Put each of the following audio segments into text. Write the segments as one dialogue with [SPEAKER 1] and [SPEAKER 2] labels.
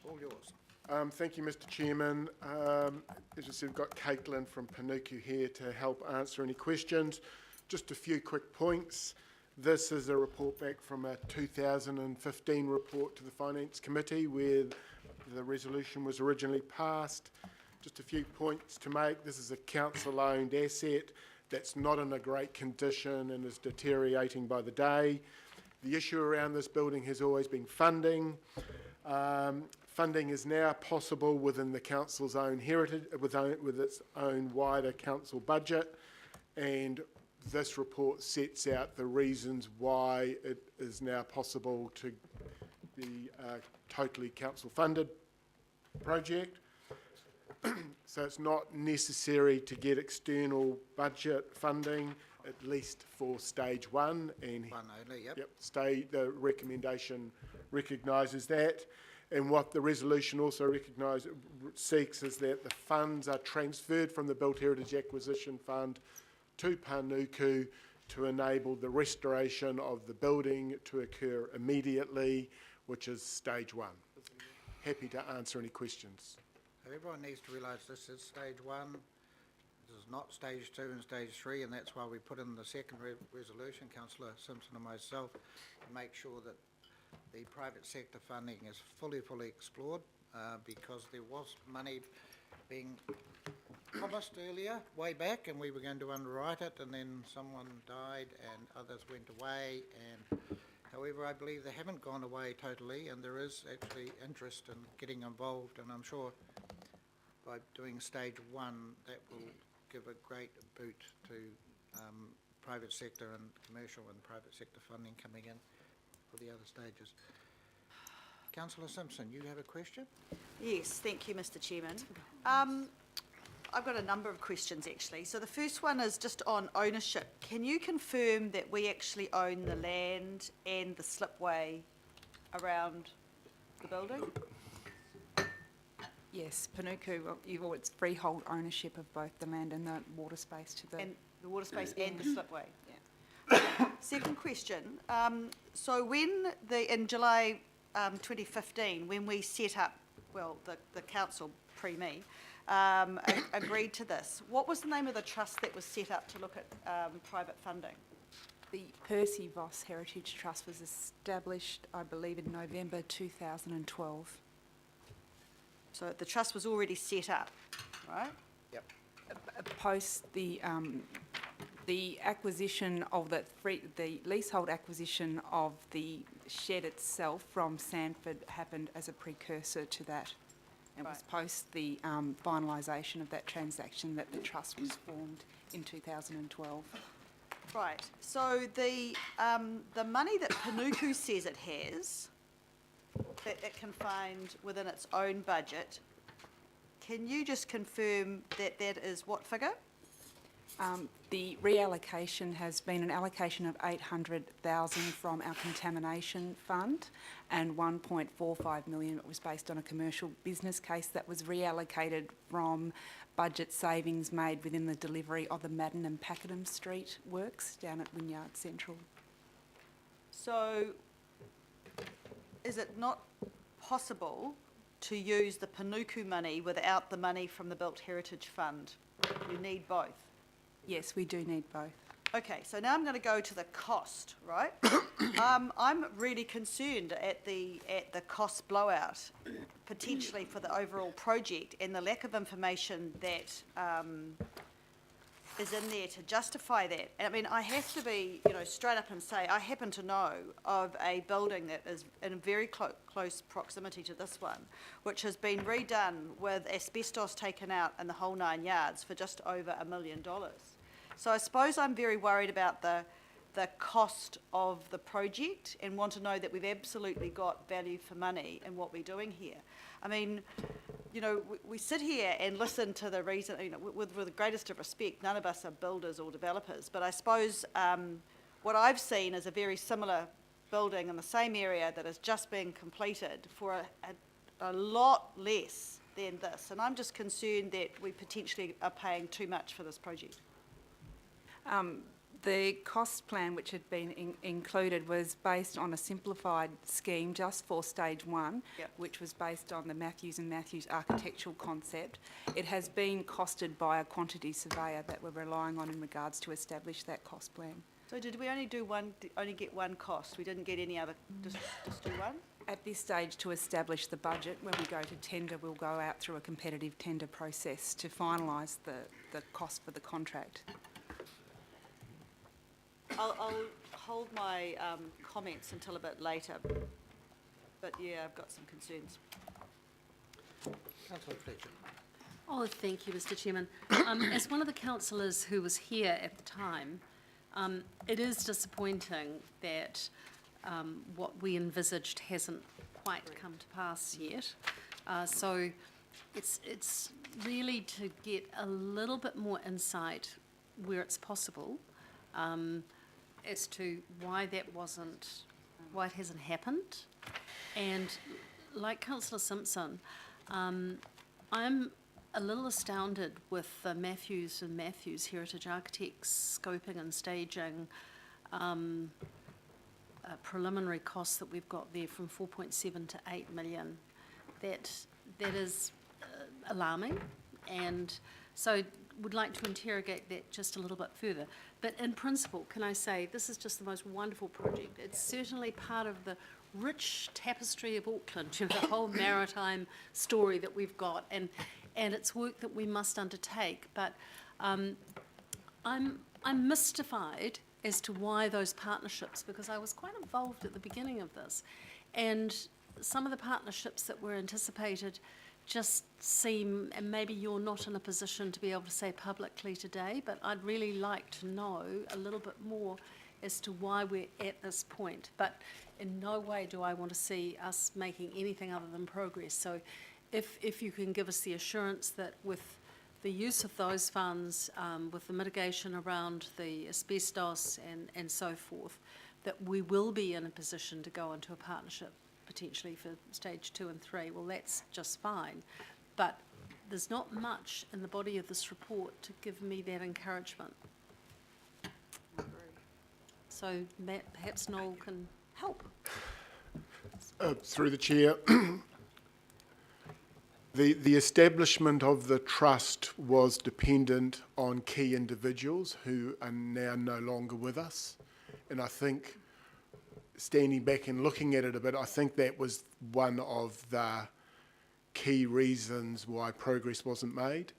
[SPEAKER 1] all yours.
[SPEAKER 2] Thank you, Mr. Chairman. As you said, we've got Caitlin from Panuku here to help answer any questions. Just a few quick points. This is a report back from a 2015 report to the Finance Committee where the resolution was originally passed. Just a few points to make. This is a council-owned asset that's not in a great condition and is deteriorating by the day. The issue around this building has always been funding. Funding is now possible within the council's own heritage, with its own wider council budget, and this report sets out the reasons why it is now possible to be a totally council-funded project. So it's not necessary to get external budget funding, at least for stage one. And
[SPEAKER 1] One only, yep.
[SPEAKER 2] The recommendation recognises that. And what the resolution also seeks is that the funds are transferred from the Built Heritage Acquisition Fund to Panuku to enable the restoration of the building to occur immediately, which is stage one. Happy to answer any questions.
[SPEAKER 1] Everyone needs to realise this is stage one. This is not stage two and stage three, and that's why we put in the second resolution, Councillor Simpson and myself, to make sure that the private sector funding is fully explored, because there was money being promised earlier, way back, and we were going to underwrite it, and then someone died and others went away, and however I believe they haven't gone away totally, and there is actually interest in getting involved, and I'm sure by doing stage one that will give a great boot to private sector and commercial and private sector funding coming in for the other stages. Councillor Simpson, you have a question?
[SPEAKER 3] Yes, thank you, Mr. Chairman. I've got a number of questions actually. So the first one is just on ownership. Can you confirm that we actually own the land and the slipway around the building?
[SPEAKER 4] Yes, Panuku, it's freehold ownership of both the land and the water space to the...
[SPEAKER 3] And the water space and the slipway? Yeah. Second question. So when in July 2015, when we set up, well, the council, pre-me, agreed to this, what was the name of the trust that was set up to look at private funding?
[SPEAKER 4] The Percy Voss Heritage Trust was established, I believe, in November 2012.
[SPEAKER 3] So the trust was already set up, right?
[SPEAKER 1] Yep.
[SPEAKER 4] Post the acquisition of the leasehold acquisition of the shed itself from Sanford happened as a precursor to that. It was post the finalisation of that transaction that the trust was formed in 2012.
[SPEAKER 3] Right. So the money that Panuku says it has, that it can find within its own budget, can you just confirm that that is what figure?
[SPEAKER 4] The reallocation has been an allocation of $800,000 from our contamination fund, and $1.45 million was based on a commercial business case that was reallocated from budget savings made within the delivery of the Madden and Pakenham Street works down at Wynyard Central.
[SPEAKER 3] So is it not possible to use the Panuku money without the money from the Built Heritage Fund? You need both.
[SPEAKER 4] Yes, we do need both.
[SPEAKER 3] Okay, so now I'm going to go to the cost, right? I'm really concerned at the cost blowout, potentially for the overall project, and the lack of information that is in there to justify that. And I mean, I have to be, straight up and say, I happen to know of a building that is in very close proximity to this one, which has been redone with asbestos taken out and the whole 9 yards for just over $1 million. So I suppose I'm very worried about the cost of the project and want to know that we've absolutely got value for money in what we're doing here. I mean, we sit here and listen to the reason, with the greatest of respect, none of us are builders or developers, but I suppose what I've seen is a very similar building in the same area that is just being completed for a lot less than this. And I'm just concerned that we potentially are paying too much for this project.
[SPEAKER 4] The cost plan which had been included was based on a simplified scheme just for stage 1,
[SPEAKER 3] Yep.
[SPEAKER 4] which was based on the Matthews and Matthews architectural concept. It has been costed by a quantity surveyor that we're relying on in regards to establish that cost plan.
[SPEAKER 3] So did we only get one cost? We didn't get any other, just do one?
[SPEAKER 4] At this stage, to establish the budget, when we go to tender, we'll go out through a competitive tender process to finalise the cost for the contract.
[SPEAKER 3] I'll hold my comments until a bit later, but yeah, I've got some concerns.
[SPEAKER 1] Councillor Fletcher.
[SPEAKER 5] Oh, thank you, Mr. Chairman. As one of the councillors who was here at the time, it is disappointing that what we envisaged hasn't quite come to pass yet. So it's really to get a little bit more insight where it's possible as to why it hasn't happened. And like Councillor Simpson, I'm a little astounded with the Matthews and Matthews Heritage Architects scoping and staging preliminary costs that we've got there from 4.7 to 8 million. That is alarming, and so would like to interrogate that just a little bit further. But in principle, can I say, this is just the most wonderful project. It's certainly part of the rich tapestry of Auckland, the whole maritime story that we've got, and it's work that we must undertake. But I'm mystified as to why those partnerships, because I was quite involved at the beginning of this, and some of the partnerships that were anticipated just seem, and maybe you're not in a position to be able to say publicly today, but I'd really like to know a little bit more as to why we're at this point. But in no way do I want to see us making anything other than progress. So if you can give us the assurance that with the use of those funds, with the mitigation around the asbestos and so forth, that we will be in a position to go into a partnership potentially for stage 2 and 3, well, that's just fine. But there's not much in the body of this report to give me that encouragement. So perhaps Noel can help.
[SPEAKER 2] Through the chair, the establishment of the trust was dependent on key individuals who are now no longer with us, and I think, standing back and looking at it a bit, I think that was one of the key reasons why progress wasn't made.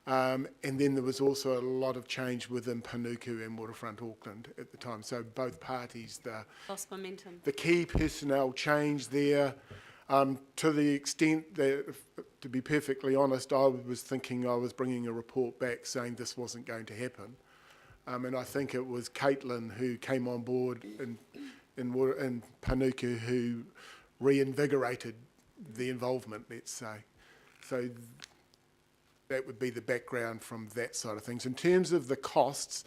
[SPEAKER 2] And then there was also a lot of change within Panuku and Waterfront Auckland at the time. So both parties,
[SPEAKER 5] Lost momentum.
[SPEAKER 2] the key personnel changed there to the extent that, to be perfectly honest, I was thinking I was bringing a report back saying this wasn't going to happen. And I think it was Caitlin who came on board in Panuku who reinvigorated the involvement, let's say. So that would be the background from that side of things. In terms of the costs,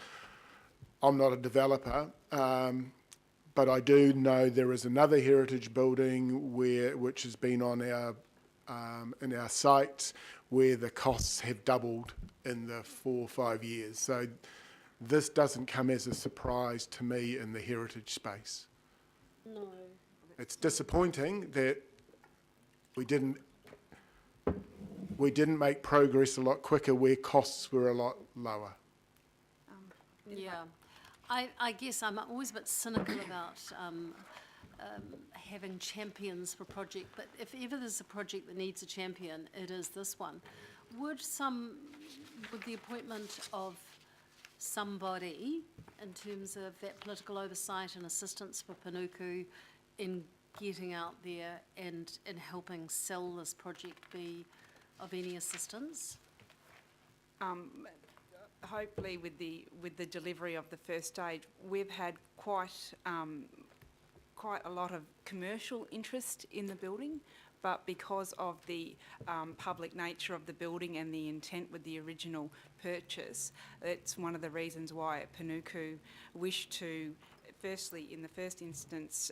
[SPEAKER 2] I'm not a developer, but I do know there is another heritage building which has been on our in our sites where the costs have doubled in the 4 or 5 years. So this doesn't come as a surprise to me in the heritage space.
[SPEAKER 5] No.
[SPEAKER 2] It's disappointing that we didn't make progress a lot quicker where costs were a lot lower.
[SPEAKER 5] Yeah. I guess I'm always a bit cynical about having champions for a project, but if ever there's a project that needs a champion, it is this one. Would the appointment of somebody in terms of that political oversight and assistance for Panuku in getting out there and helping sell this project be of any assistance?
[SPEAKER 4] Hopefully with the delivery of the first stage, we've had quite a lot of commercial interest in the building, but because of the public nature of the building and the intent with the original purchase, it's one of the reasons why Panuku wished to firstly, in the first instance,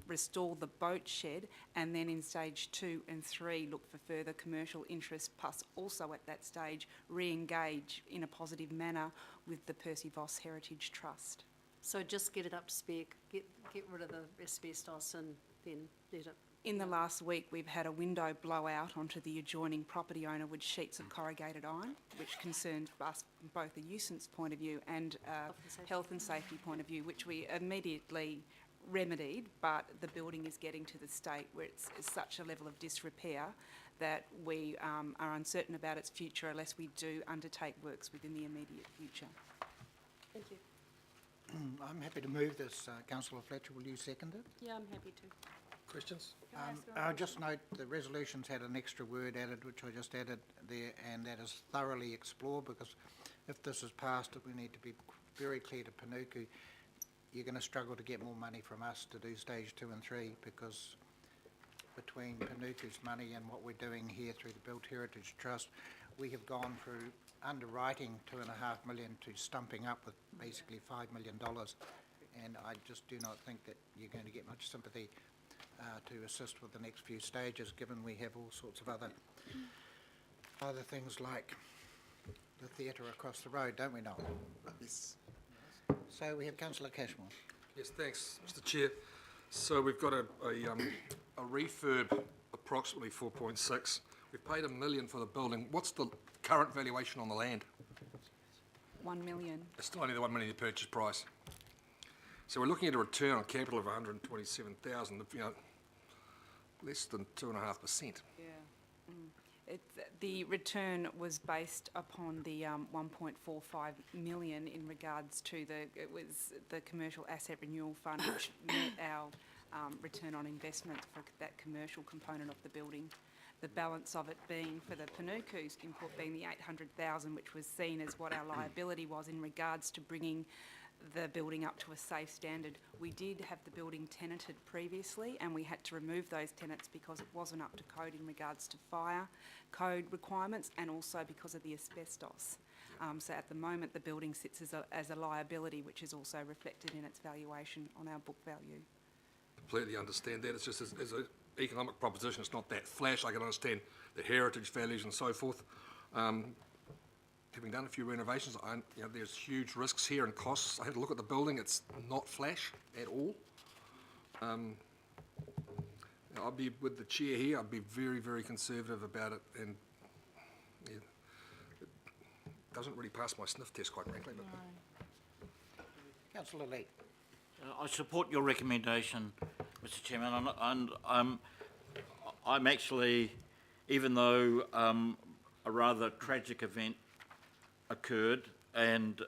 [SPEAKER 4] restore the boat shed, and then in stage 2 and 3, look for further commercial interest, plus also at that stage, re-engage in a positive manner with the Percy Voss Heritage Trust.
[SPEAKER 5] So just get it up to spec, get rid of the asbestos and then let it.
[SPEAKER 4] In the last week, we've had a window blowout onto the adjoining property owner with sheets of corrugated iron, which concerned us from both a nuisance point of view and a health and safety point of view, which we immediately remedied, but the building is getting to the state where it's such a level of disrepair that we are uncertain about its future unless we do undertake works within the immediate future.
[SPEAKER 5] Thank you.
[SPEAKER 1] I'm happy to move this. Councillor Fletcher, will you second it?
[SPEAKER 5] Yeah, I'm happy to.
[SPEAKER 6] Questions?
[SPEAKER 1] I'll just note the resolution's had an extra word added, which I just added there, and that is thoroughly explore, because if this is passed, we need to be very clear to Panuku, you're going to struggle to get more money from us to do stage 2 and 3, because between Panuku's money and what we're doing here through the Built Heritage Trust, we have gone through underwriting $2.5 million to stumping up with basically $5 million, and I just do not think that you're going to get much sympathy to assist with the next few stages, given we have all sorts of other things like the theatre across the road, don't we, Noel?
[SPEAKER 2] Yes.
[SPEAKER 1] So we have Councillor Cashmore.
[SPEAKER 6] Yes, thanks, Mr. Chair. So we've got a refurb, approximately 4.6. We've paid $1 million for the building. What's the current valuation on the land?
[SPEAKER 4] 1 million.
[SPEAKER 6] It's still only the $1 million purchase price. So we're looking at a return on capital of 127,000. You know, less than 2.5%.
[SPEAKER 4] Yeah. The return was based upon the 1.45 million in regards to the commercial asset renewal fund, which met our return on investment for that commercial component of the building. The balance of it being for the Panuku's input being the 800,000, which was seen as what our liability was in regards to bringing the building up to a safe standard. We did have the building tenanted previously, and we had to remove those tenants because it wasn't up to code in regards to fire code requirements, and also because of the asbestos. So at the moment, the building sits as a liability, which is also reflected in its valuation on our book value.
[SPEAKER 6] Completely understand that. It's just as an economic proposition, it's not that flash. I can understand the heritage values and so forth. Having done a few renovations, you know, there's huge risks here and costs. I had to look at the building. It's not flash at all. I'll be with the chair here. I'd be very, very conservative about it, and yeah, it doesn't really pass my sniff test, quite frankly. But
[SPEAKER 1] Councillor Lee.
[SPEAKER 7] I support your recommendation, Mr. Chairman, and I'm actually, even though a rather tragic event occurred and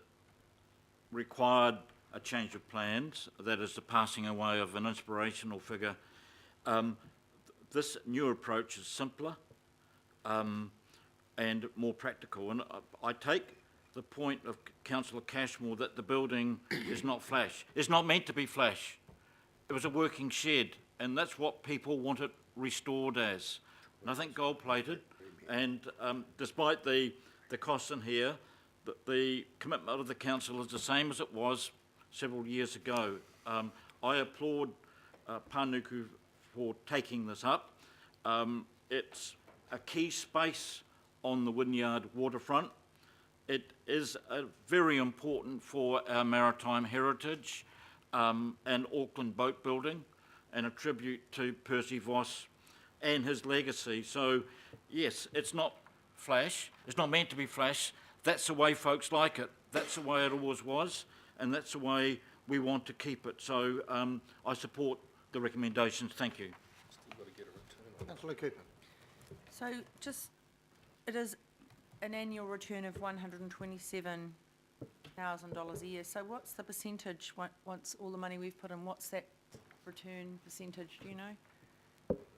[SPEAKER 7] required a change of plans, that is the passing away of an inspirational figure, this new approach is simpler and more practical. And I take the point of Councillor Cashmore that the building is not flash. It's not meant to be flash. It was a working shed, and that's what people want it restored as. Nothing gold-plated, and despite the costs in here, the commitment of the council is the same as it was several years ago. I applaud Panuku for taking this up. It's a key space on the Wynyard waterfront. It is very important for our maritime heritage and Auckland boat building, and a tribute to Percy Voss and his legacy. So, yes, it's not flash. It's not meant to be flash. That's the way folks like it. That's the way it always was, and that's the way we want to keep it. So I support the recommendations. Thank you.
[SPEAKER 1] Councillor Cooper.
[SPEAKER 8] So it is an annual return of $127,000 a year. So what's the percentage, once all the money we've put in, what's that return percentage, do you know?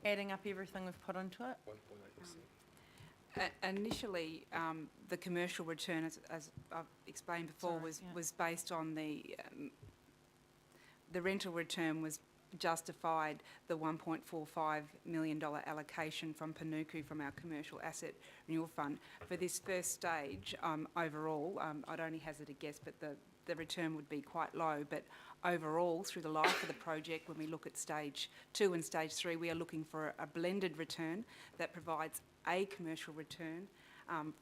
[SPEAKER 8] Adding up everything we've put into it?
[SPEAKER 6] 1.8%.
[SPEAKER 4] Initially, the commercial return, as I've explained before, was based on the rental return was justified the $1.45 million allocation from Panuku from our commercial asset renewal fund. For this first stage, overall, I'd only hazard a guess, but the return would be quite low. But overall, through the life of the project, when we look at stage 2 and stage 3, we are looking for a blended return that provides a commercial return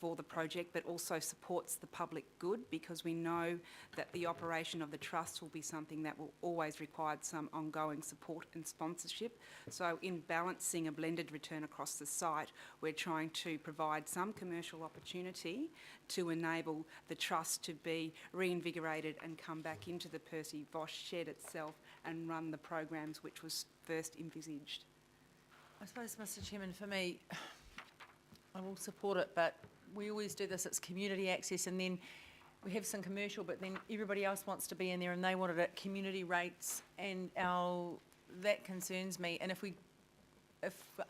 [SPEAKER 4] for the project, but also supports the public good, because we know that the operation of the trust will be something that will always require some ongoing support and sponsorship. So in balancing a blended return across the site, we're trying to provide some commercial opportunity to enable the trust to be reinvigorated and come back into the Percy Voss shed itself and run the programs which was first envisaged.
[SPEAKER 8] I suppose, Mr Chairman, for me, I will support it, but we always do this, it's community access, and then we have some commercial, but then everybody else wants to be in there and they want it at community rates, and that concerns me. And if we're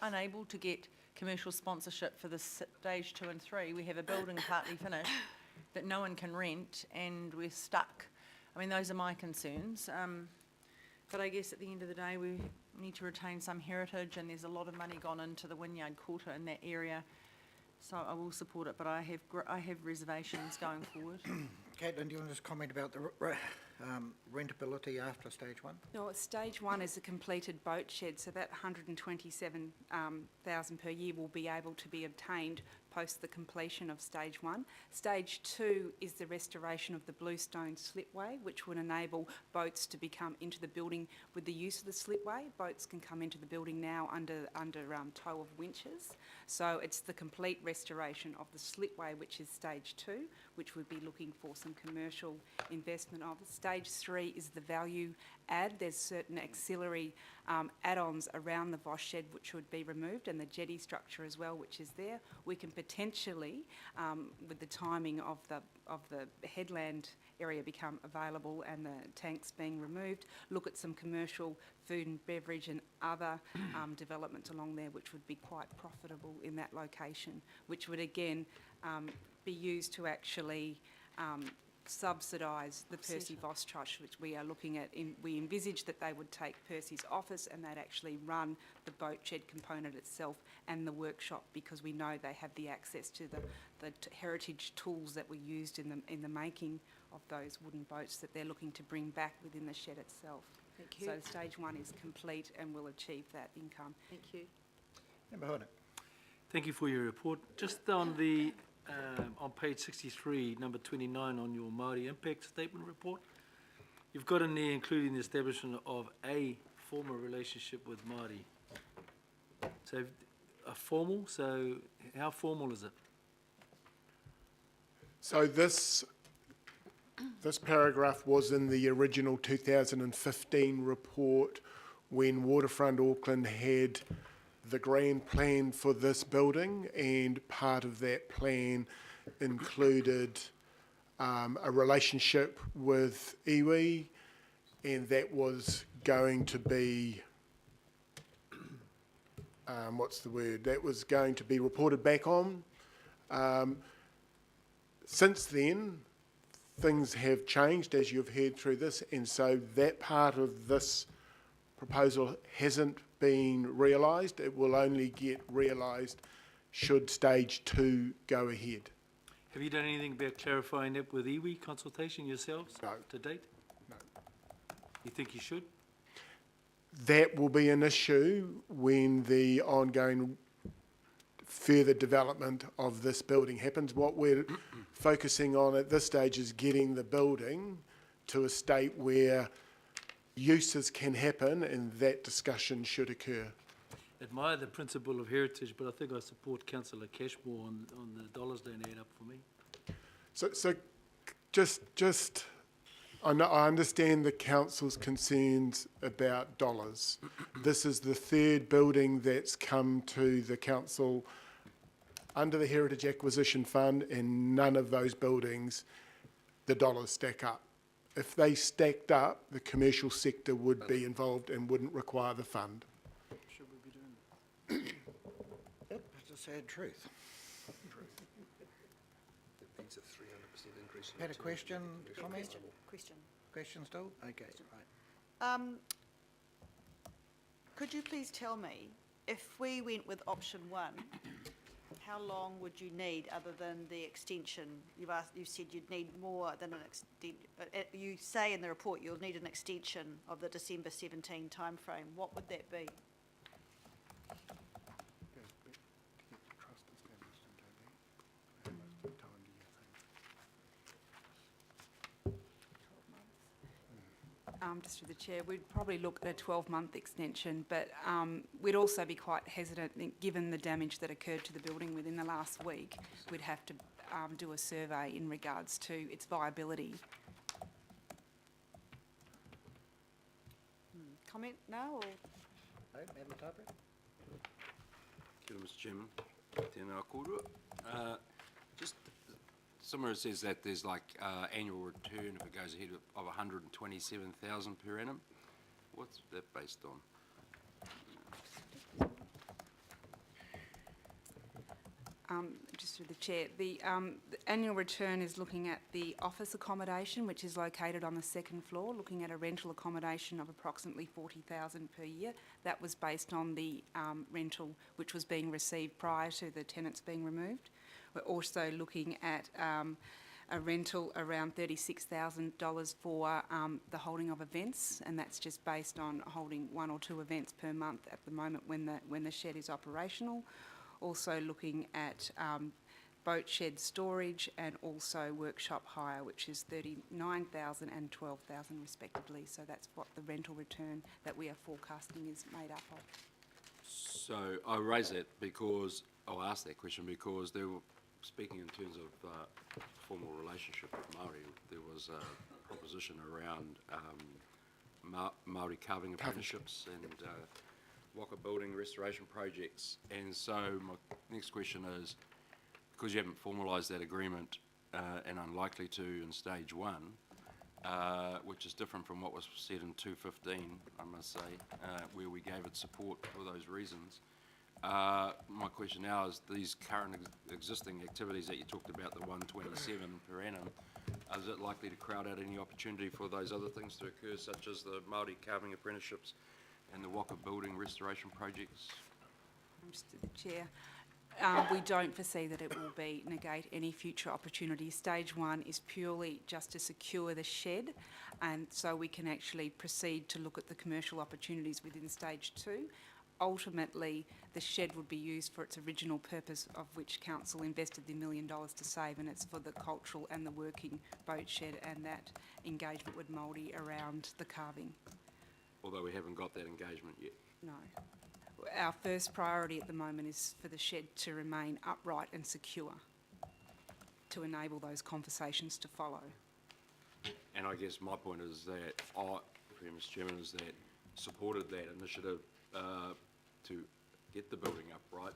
[SPEAKER 8] unable to get commercial sponsorship for the stage 2 and 3, we have a building partly finished that no one can rent and we're stuck. I mean, those are my concerns. But I guess at the end of the day, we need to retain some heritage, and there's a lot of money gone into the Wynyard Quarter in that area. So I will support it, but I have reservations going forward.
[SPEAKER 1] Caitlin, do you want to just comment about the rentability after stage 1?
[SPEAKER 4] No, stage 1 is a completed boat shed, so that 127,000 per year will be able to be obtained post the completion of stage 1. Stage 2 is the restoration of the bluestone slipway, which would enable boats to come into the building with the use of the slipway. Boats can come into the building now under tow of winches. So it's the complete restoration of the slipway, which is stage 2, which would be looking for some commercial investment of. Stage 3 is the value add. There's certain auxiliary add-ons around the Voss shed which would be removed, and the jetty structure as well, which is there. We can potentially, with the timing of the headland area become available and the tanks being removed, look at some commercial food and beverage and other developments along there which would be quite profitable in that location, which would again be used to actually subsidise the Percy Voss Trust, which we are looking at. We envisage that they would take Percy's office and they'd actually run the boat shed component itself and the workshop, because we know they have the access to the heritage tools that were used in the making of those wooden boats that they're looking to bring back within the shed itself.
[SPEAKER 8] Thank you.
[SPEAKER 4] So stage 1 is complete and will achieve that income.
[SPEAKER 8] Thank you.
[SPEAKER 1] Member Horner.
[SPEAKER 9] Thank you for your report. Just on the on page 63, number 29 on your Māori impact statement report, you've got in there including the establishment of a formal relationship with Māori. So so how formal is it?
[SPEAKER 2] So this paragraph was in the original 2015 report when Waterfront Auckland had the grand plan for this building, and part of that plan included a relationship with iwi, and that was going to be, that was going to be reported back on. Since then, things have changed, as you've heard through this, and so that part of this proposal hasn't been realised. It will only get realised should stage 2 go ahead.
[SPEAKER 9] Have you done anything about clarifying that with iwi consultation yourselves to date?
[SPEAKER 2] No.
[SPEAKER 9] You think you should?
[SPEAKER 2] That will be an issue when the ongoing further development of this building happens. What we're focusing on at this stage is getting the building to a state where uses can happen, and that discussion should occur.
[SPEAKER 9] Admire the principle of heritage, but I think I support Councillor Cashmore on the dollars don't add up for me.
[SPEAKER 2] So just I understand the council's concerns about dollars. This is the third building that's come to the council under the Heritage Acquisition Fund, and none of those buildings, the dollars stack up. If they stacked up, the commercial sector would be involved and wouldn't require the fund.
[SPEAKER 9] Should we be doing that?
[SPEAKER 1] Yep, that's a sad truth.
[SPEAKER 6] It means a 300% increase.
[SPEAKER 1] Had a question, comment?
[SPEAKER 3] Question.
[SPEAKER 1] Question still? Okay, right.
[SPEAKER 3] Could you please tell me, if we went with option 1, how long would you need other than the extension? You said you'd need more than an you say in the report you'll need an extension of the December 17 timeframe. What would that be?
[SPEAKER 4] Just through the chair, we'd probably look at a 12-month extension, but we'd also be quite hesitant, given the damage that occurred to the building within the last week. We'd have to do a survey in regards to its viability.
[SPEAKER 3] Comment now or?
[SPEAKER 1] No, Madam Tapu?
[SPEAKER 10] Kia ora, Mr Chairman. Tēnā kōrua. Just somewhere it says that there's like annual return if it goes ahead of 127,000 per annum. What's that based on?
[SPEAKER 4] Just through the chair, the annual return is looking at the office accommodation, which is located on the second floor, looking at a rental accommodation of approximately 40,000 per year. That was based on the rental which was being received prior to the tenants being removed. We're also looking at a rental around $36,000 for the holding of events, and that's just based on holding 1 or 2 events per month at the moment when the shed is operational. Also looking at boat shed storage and also workshop hire, which is $39,000 and $12,000 respectively. So that's what the rental return that we are forecasting is made up of.
[SPEAKER 10] So I raise that because, I'll ask that question because they were speaking in terms of formal relationship with Māori. There was a proposition around Māori carving apprenticeships and Waka building restoration projects. And so my next question is, because you haven't formalised that agreement and unlikely to in stage 1, which is different from what was said in 215, I must say, where we gave it support for those reasons. My question now is, these current existing activities that you talked about, the 127 per annum, is it likely to crowd out any opportunity for those other things to occur, such as the Māori carving apprenticeships and the Waka building restoration projects?
[SPEAKER 4] Just to the chair, we don't foresee that it will negate any future opportunities. Stage 1 is purely just to secure the shed, and so we can actually proceed to look at the commercial opportunities within stage 2. Ultimately, the shed would be used for its original purpose, of which council invested the $1 million to save, and it's for the cultural and the working boat shed and that engagement with Māori around the carving.
[SPEAKER 10] Although we haven't got that engagement yet.
[SPEAKER 4] No. Our first priority at the moment is for the shed to remain upright and secure, to enable those conversations to follow.
[SPEAKER 10] And I guess my point is that Mr Chairman, is that supported that initiative to get the building upright,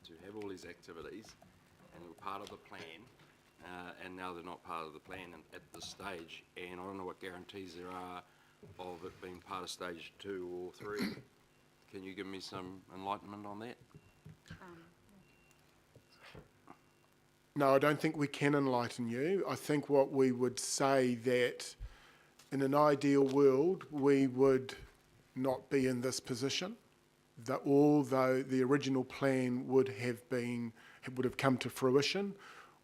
[SPEAKER 10] to have all these activities, and they were part of the plan, and now they're not part of the plan at this stage, and I don't know what guarantees there are of it being part of stage 2 or 3. Can you give me some enlightenment on that?
[SPEAKER 2] No, I don't think we can enlighten you. I think what we would say that in an ideal world, we would not be in this position, that although the original plan would have come to fruition,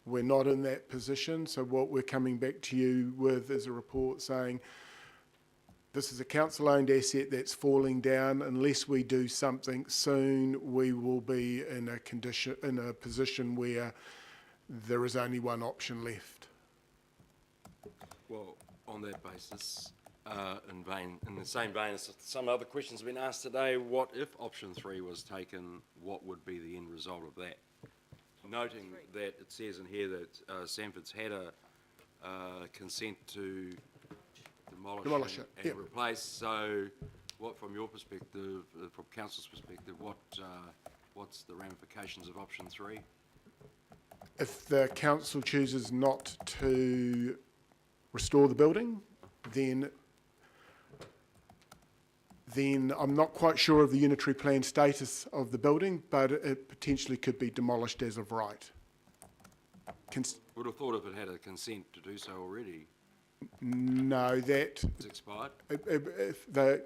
[SPEAKER 2] we're not in that position. So what we're coming back to you with is a report saying, this is a council-owned asset that's falling down. Unless we do something soon, we will be in a position where there is only one option left.
[SPEAKER 10] Well, on that basis, in the same vein as some other questions have been asked today, what if option 3 was taken? What would be the end result of that? Noting that it says in here that Sanford's had a consent to demolish it and
[SPEAKER 2] yep.
[SPEAKER 10] replace. So, what, from your perspective, from council's perspective, what's the ramifications of option 3?
[SPEAKER 2] If the council chooses not to restore the building, then I'm not quite sure of the unitary plan status of the building, but it potentially could be demolished as of right.
[SPEAKER 10] Would have thought if it had a consent to do so already.
[SPEAKER 2] No, that
[SPEAKER 10] It's expired.
[SPEAKER 2] if the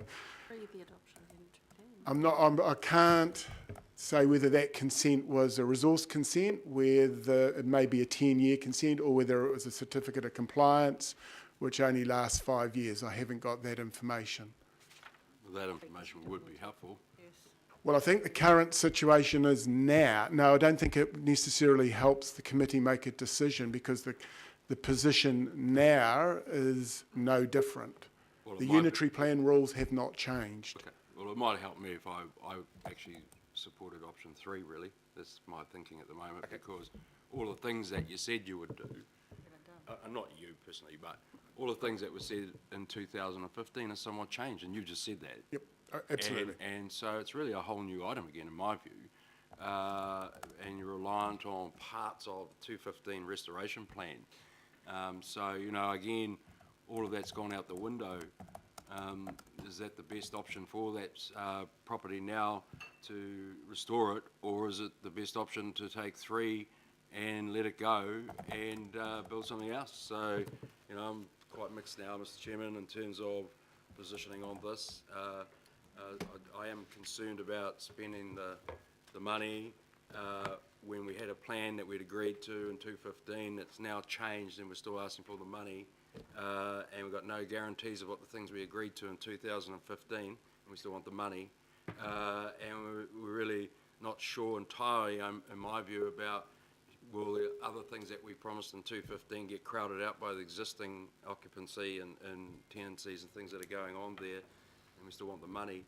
[SPEAKER 5] Pre the adoption of the unitary plan.
[SPEAKER 2] I can't say whether that consent was a resource consent, whether it may be a 10-year consent, or whether it was a certificate of compliance, which only lasts 5 years. I haven't got that information.
[SPEAKER 10] That information would be helpful.
[SPEAKER 2] Well, I think the current situation is now. No, I don't think it necessarily helps the committee make a decision, because the position now is no different.
[SPEAKER 10] Well, it
[SPEAKER 2] The
[SPEAKER 10] might be-
[SPEAKER 2] unitary plan rules have not changed.
[SPEAKER 10] Okay, well, it might help me if I actually supported option 3, really. That's my thinking at the moment, because all the things that you said you would do, not you personally, but all the things that were said in 2015 are somewhat changed, and you just said that.
[SPEAKER 2] Yep, absolutely.
[SPEAKER 10] And so it's really a whole new item again, in my view. And you're reliant on parts of the 215 restoration plan. So, you know, again, all of that's gone out the window. Is that the best option for that property now to restore it, or is it the best option to take 3 and let it go and build something else? So, you know, I'm quite mixed now, Mr. Chairman, in terms of positioning on this. I am concerned about spending the money when we had a plan that we'd agreed to in 2015. It's now changed and we're still asking for the money, and we've got no guarantees of what the things we agreed to in 2015, and we still want the money. And we're really not sure entirely, in my view, about will the other things that we promised in 2015 get crowded out by the existing occupancy and tenancies and things that are going on there, and we still want the money.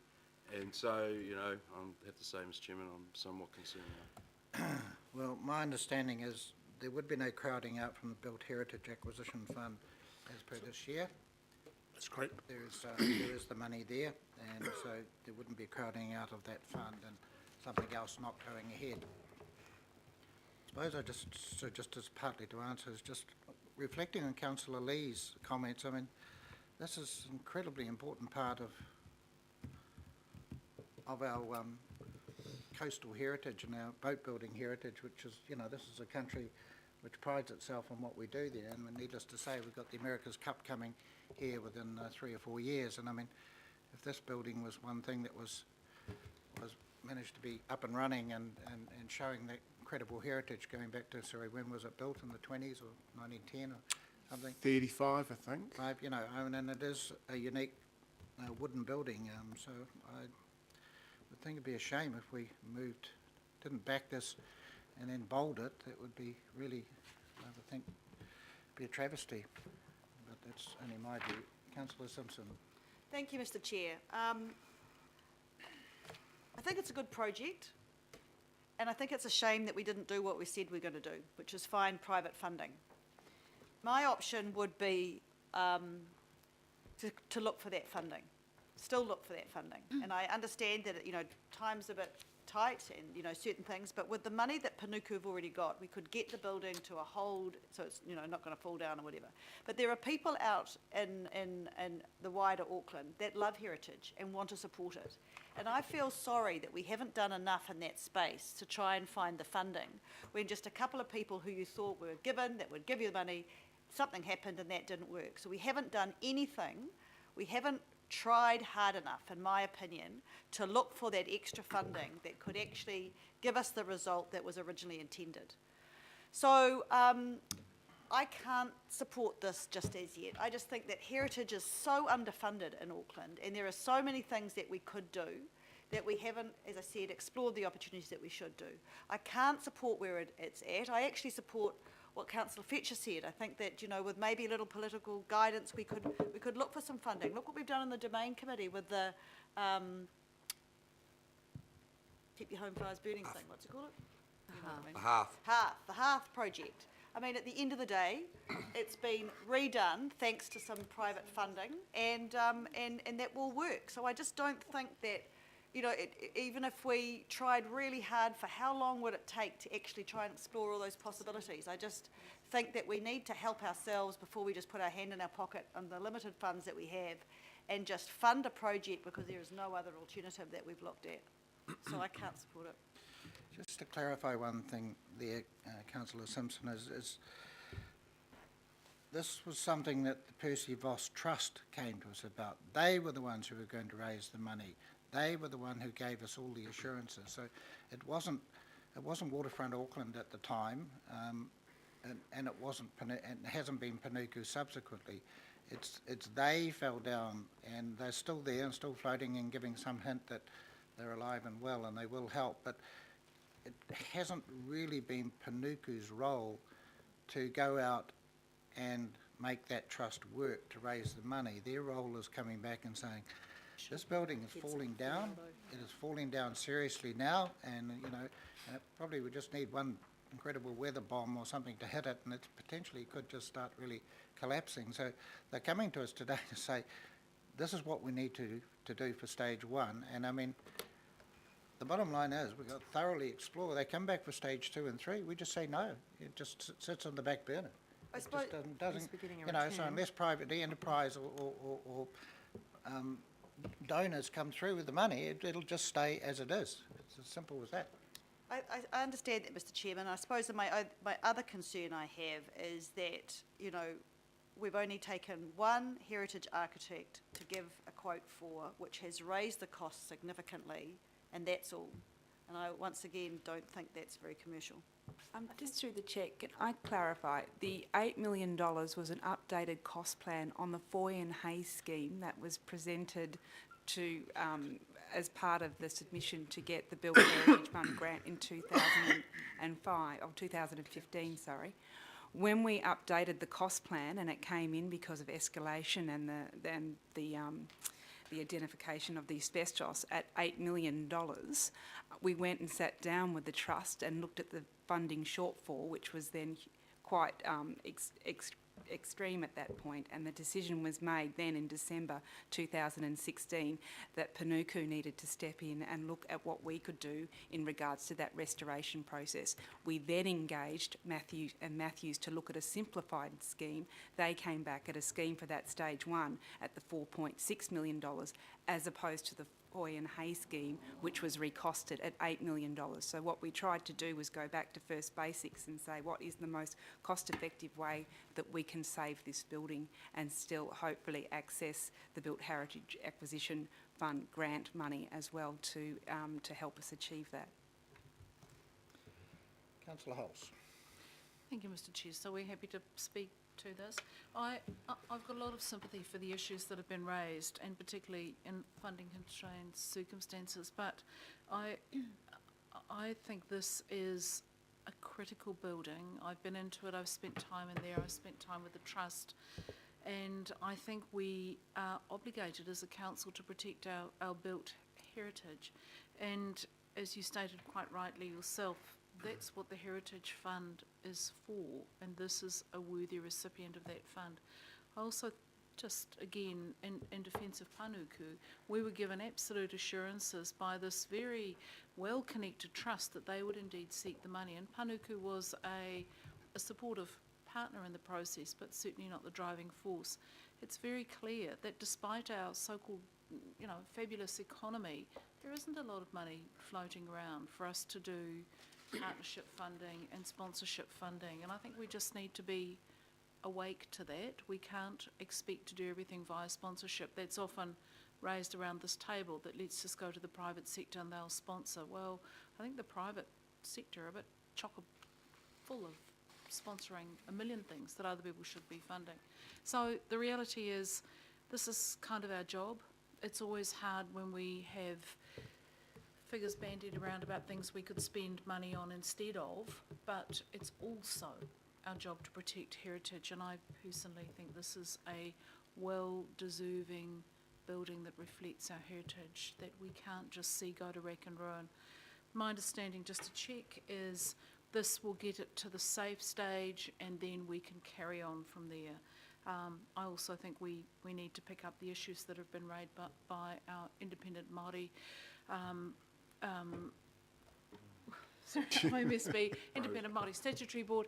[SPEAKER 10] And so, you know, I have to say, Mr. Chairman, I'm somewhat concerned now.
[SPEAKER 1] Well, my understanding is there would be no crowding out from the Built Heritage Acquisition Fund as per this year.
[SPEAKER 2] That's great.
[SPEAKER 1] There is the money there, and so there wouldn't be crowding out of that fund and something else not going ahead. I suppose just as partly to answer, is just reflecting on Councillor Lee's comments. I mean, this is an incredibly important part of our coastal heritage and our boat building heritage, which is, you know, this is a country which prides itself on what we do there, and needless to say, we've got the America's Cup coming here within 3 or 4 years, and I mean, if this building was one thing that was managed to be up and running and showing that incredible heritage going back to, sorry, when was it built, in the 20s or 1910 or something?
[SPEAKER 2] 35, I think.
[SPEAKER 1] You know, I mean, and it is a unique wooden building, so I would think it'd be a shame if we didn't back this and then bold it. That would be really, I would think, be a travesty. But that's only my view. Councillor Simpson.
[SPEAKER 3] Thank you, Mr. Chair. I think it's a good project, and I think it's a shame that we didn't do what we said we were going to do, which is find private funding. My option would be to look for that funding, still look for that funding. And I understand that, you know, time's a bit tight and, you know, certain things, but with the money that Panuku have already got, we could get the building to a hold, so it's, you know, not going to fall down or whatever. But there are people out in the wider Auckland that love heritage and want to support it. And I feel sorry that we haven't done enough in that space to try and find the funding, when just a couple of people who you thought were given, that would give you the money, something happened and that didn't work. So we haven't done anything. We haven't tried hard enough, in my opinion, to look for that extra funding that could actually give us the result that was originally intended. So I can't support this just as yet. I just think that heritage is so underfunded in Auckland, and there are so many things that we could do that we haven't, as I said, explored the opportunities that we should do. I can't support where it's at. I actually support what Councillor Fletcher said. I think that, you know, with maybe a little political guidance, we could look for some funding. Look what we've done in the Domain Committee with the Keep Your Home Fires Burning thing. What's it called? You know what I mean. The Hearth project. I mean, at the end of the day, it's been redone thanks to some private funding, and that will work. So I just don't think that, you know, even if we tried really hard, for how long would it take to actually try and explore all those possibilities? I just think that we need to help ourselves before we just put our hand in our pocket on the limited funds that we have and just fund a project because there is no other alternative that we've looked at. So I can't support it.
[SPEAKER 1] Just to clarify one thing there, Councillor Simpson, is this was something that the Percy Voss Trust came to us about. They were the ones who were going to raise the money. they were the one who gave us all the assurances. So it wasn't Waterfront Auckland at the time, and it wasn't, and it hasn't been Panuku subsequently. It's they fell down, and they're still there and still floating and giving some hint that they're alive and well and they will help. But it hasn't really been Panuku's role to go out and make that trust work to raise the money. Their role is coming back and saying, this building is falling down, it is falling down seriously now, and and it probably would just need one incredible weather bomb or something to hit it, and it potentially could just start really collapsing. So they're coming to us today to say, this is what we need to do for stage one. And I mean, the bottom line is we've got to thoroughly explore. They come back for stage 2 and 3, we just say no. It just sits on the back burner.
[SPEAKER 3] I
[SPEAKER 1] It
[SPEAKER 3] suppose-
[SPEAKER 1] just doesn't
[SPEAKER 8] Yes, we're getting a
[SPEAKER 1] so
[SPEAKER 8] return.
[SPEAKER 1] unless private enterprise or donors come through with the money, it'll just stay as it is. It's as simple as that.
[SPEAKER 3] I understand that, Mr. Chairman. I suppose that my other concern I have is that, we've only taken one heritage architect to give a quote for, which has raised the cost significantly, and that's all. And I, once again, don't think that's very commercial.
[SPEAKER 4] Just through the chair, can I clarify? The $8 million was an updated cost plan on the Foy and Hayes scheme that was presented to, as part of the submission to get the Built Heritage Fund grant in 2015, sorry. When we updated the cost plan, and it came in because of escalation and the identification of the asbestos at $8 million, we went and sat down with the trust and looked at the funding shortfall, which was then quite extreme at that point, and the decision was made then in December 2016 that Panuku needed to step in and look at what we could do in regards to that restoration process. We then engaged Matthews to look at a simplified scheme. They came back at a scheme for that stage 1 at the $4.6 million, as opposed to the Foy and Hay scheme, which was recosted at $8 million. So what we tried to do was go back to first basics and say, what is the most cost-effective way that we can save this building and still hopefully access the Built Heritage Acquisition Fund grant money as well to help us achieve that.
[SPEAKER 1] Councillor Hulse.
[SPEAKER 11] Thank you, Mr. Chair. So we're happy to speak to this. I've got a lot of sympathy for the issues that have been raised, and particularly in funding constrained circumstances, but I think this is a critical building. I've been into it, I've spent time in there, I've spent time with the trust, and I think we are obligated as a council to protect our built heritage. And as you stated quite rightly yourself, that's what the Heritage Fund is for, and this is a worthy recipient of that fund. I also, just again, in defence of Panuku, we were given absolute assurances by this very well-connected trust that they would indeed seek the money, and Panuku was a supportive partner in the process, but certainly not the driving force. It's very clear that despite our so-called, fabulous economy, there isn't a lot of money floating around for us to do partnership funding and sponsorship funding, and I think we just need to be awake to that. We can't expect to do everything via sponsorship. That's often raised around this table, that let's just go to the private sector and they'll sponsor. Well, I think the private sector are a bit chock-full of sponsoring a million things that other people should be funding. So the reality is, this is kind of our job. It's always hard when we have figures bandied around about things we could spend money on instead of, but it's also our job to protect heritage, and I personally think this is a well-deserving building that reflects our heritage, that we can't just see go to wreck and ruin. My understanding, just to check, is this will get it to the safe stage and then we can carry on from there. I also think we need to pick up the issues that have been raised by our independent Māori OMSB, Independent Māori Statutory Board,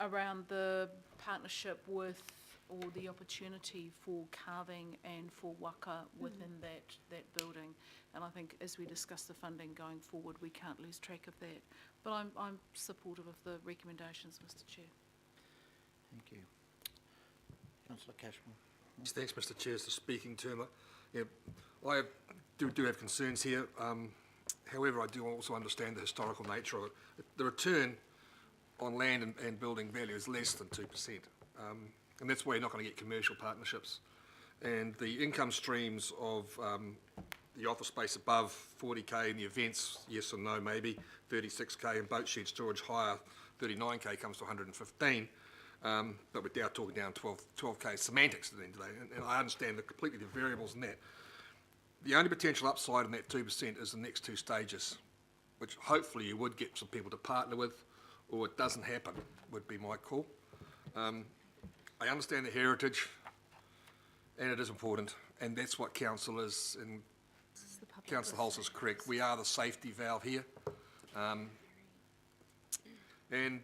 [SPEAKER 11] around the partnership with, or the opportunity for carving and for waka within that building. And I think as we discuss the funding going forward, we can't lose track of that. But I'm supportive of the recommendations, Mr. Chair.
[SPEAKER 1] Thank you. Councillor Cashmore.
[SPEAKER 6] Thanks, Mr. Chair, for speaking term. Yeah, I do have concerns here. However, I do also understand the historical nature of it. The return on land and building value is less than 2%. And that's why you're not going to get commercial partnerships. And the income streams of the office space above 40k and the events, yes or no, maybe 36k, and boat shed storage higher, 39k comes to 115. But we're now talking down 12k semantics at the end of the day. And I understand completely the variables in that. The only potential upside in that 2% is the next two stages, which hopefully you would get some people to partner with, or it doesn't happen, would be my call. I understand the heritage, and it is important, and that's what council is, and Councillor Hulse is correct. We are the safety valve here. And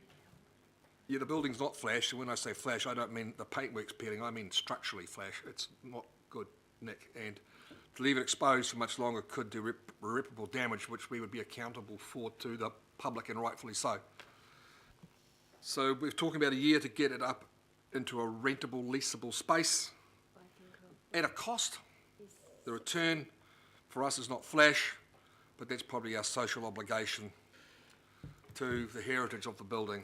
[SPEAKER 6] yeah, the building's not flash, and when I say flash, I don't mean the paintwork's peeling, I mean structurally flash. It's not good, Nick, and to leave it exposed for much longer could do irreparable damage, which we would be accountable for to the public, and rightfully so. So we're talking about a year to get it up into a rentable, leasable space at a cost. The return for us is not flash, but that's probably our social obligation to the heritage of the building.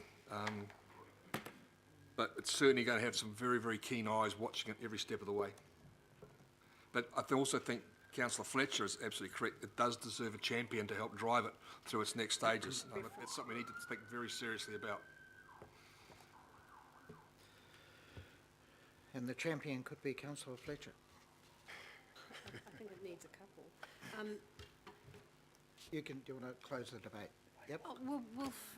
[SPEAKER 6] But it's certainly going to have some very, very keen eyes watching it every step of the way. But I also think Councillor Fletcher is absolutely correct. It does deserve a champion to help drive it through its next stages. It's something we need to think very seriously about.
[SPEAKER 1] And the champion could be Councillor Fletcher.
[SPEAKER 5] I think it needs a couple.
[SPEAKER 1] Do you want to close the debate? Yep.
[SPEAKER 5] Oh,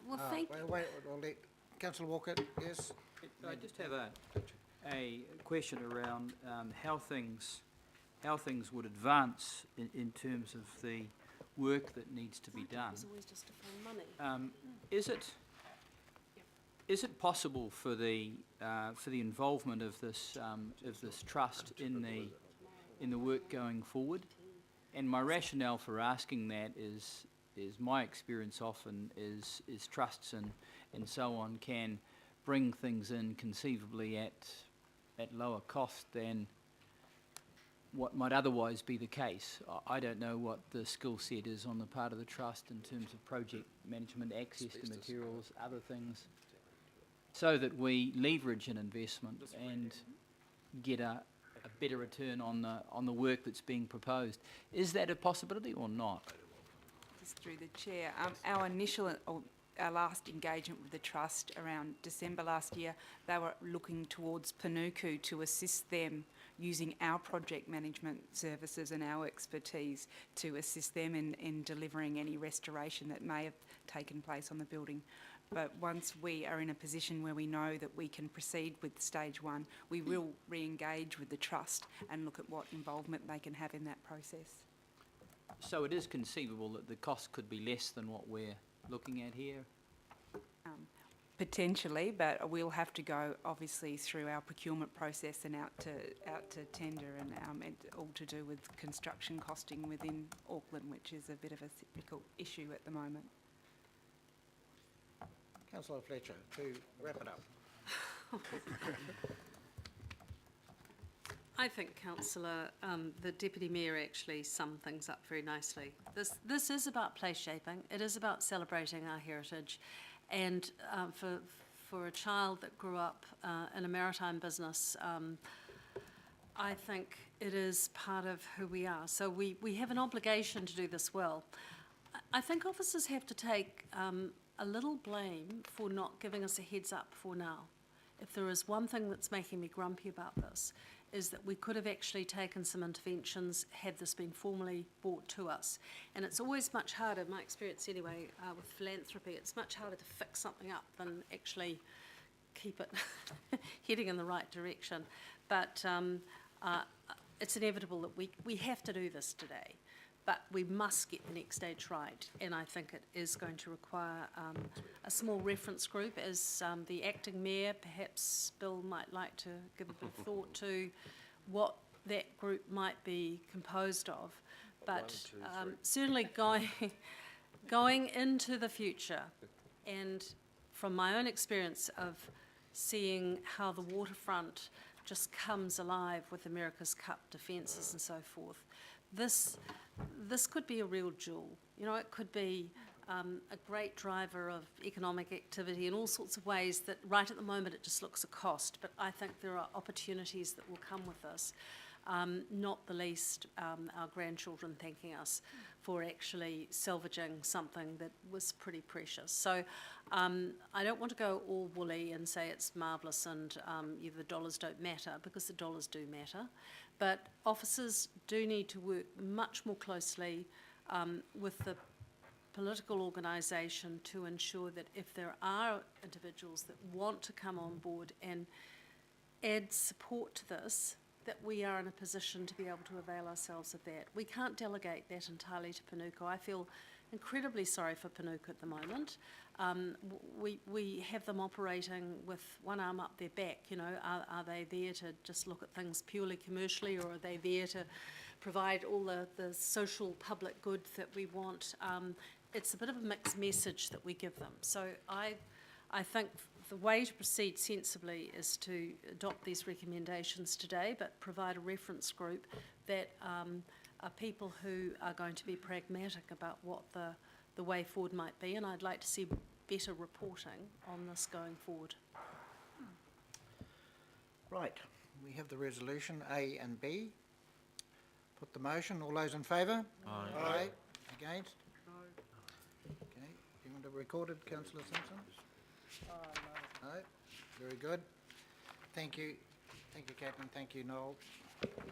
[SPEAKER 5] well, thank you.
[SPEAKER 1] Wait, I'll let Councillor Walker, yes?
[SPEAKER 12] I just have a question around how things would advance in terms of the work that needs to be done.
[SPEAKER 5] It's always just to find money.
[SPEAKER 12] Is it possible for the involvement of this trust in the work going forward? And my rationale for asking that is my experience often is trusts and so on can bring things in conceivably at lower cost than what might otherwise be the case. I don't know what the skill set is on the part of the trust in terms of project management, access to materials, other things, so that we leverage an investment and get a better return on the work that's being proposed. Is that a possibility or not?
[SPEAKER 4] Just through the chair, our last engagement with the trust around December last year, they were looking towards Panuku to assist them using our project management services and our expertise to assist them in delivering any restoration that may have taken place on the building. But once we are in a position where we know that we can proceed with stage one, we will re-engage with the trust and look at what involvement they can have in that process.
[SPEAKER 12] So it is conceivable that the cost could be less than what we're looking at here?
[SPEAKER 4] Potentially, but we'll have to go obviously through our procurement process and out to tender, and all to do with construction costing within Auckland, which is a bit of a difficult issue at the moment.
[SPEAKER 1] Councillor Fletcher, to wrap it up.
[SPEAKER 5] I think, Councillor, the Deputy Mayor actually summed things up very nicely. This is about place shaping. It is about celebrating our heritage. And for a child that grew up in a maritime business, I think it is part of who we are. So we have an obligation to do this well. I think officers have to take a little blame for not giving us a heads up for now. If there is one thing that's making me grumpy about this, is that we could have actually taken some interventions had this been formally brought to us. And it's always much harder, my experience anyway, with philanthropy, it's much harder to fix something up than actually keep it heading in the right direction. But it's inevitable that we have to do this today. But we must get the next stage right, and I think it is going to require a small reference group, as the acting mayor, perhaps Bill might like to give a bit of thought to what that group might be composed of. But certainly going into the future, and from my own experience of seeing how the waterfront just comes alive with America's Cup defences and so forth. This could be a real jewel. You know, it could be a great driver of economic activity in all sorts of ways that right at the moment it just looks a cost, but I think there are opportunities that will come with this, not the least our grandchildren thanking us for actually salvaging something that was pretty precious. So I don't want to go all woolly and say it's marvellous and the dollars don't matter, because the dollars do matter, but officers do need to work much more closely with the political organisation to ensure that if there are individuals that want to come on board and add support to this, that we are in a position to be able to avail ourselves of that. We can't delegate that entirely to Panuco. I feel incredibly sorry for Panuco at the moment. We have them operating with one arm up their back, you know. Are they there to just look at things purely commercially, or are they there to provide all the social public good that we want? It's a bit of a mixed message that we give them. So I think the way to proceed sensibly is to adopt these recommendations today, but provide a reference group that are people who are going to be pragmatic about what the way forward might be, and I'd like to see better reporting on this going forward.
[SPEAKER 1] Right, we have the resolution A and B. Put the motion. All those in favour? Aye. Against? Okay, do you want to record it, councillor Simpson? No. Very good. Thank you. Thank you, Captain. Thank you, Noel.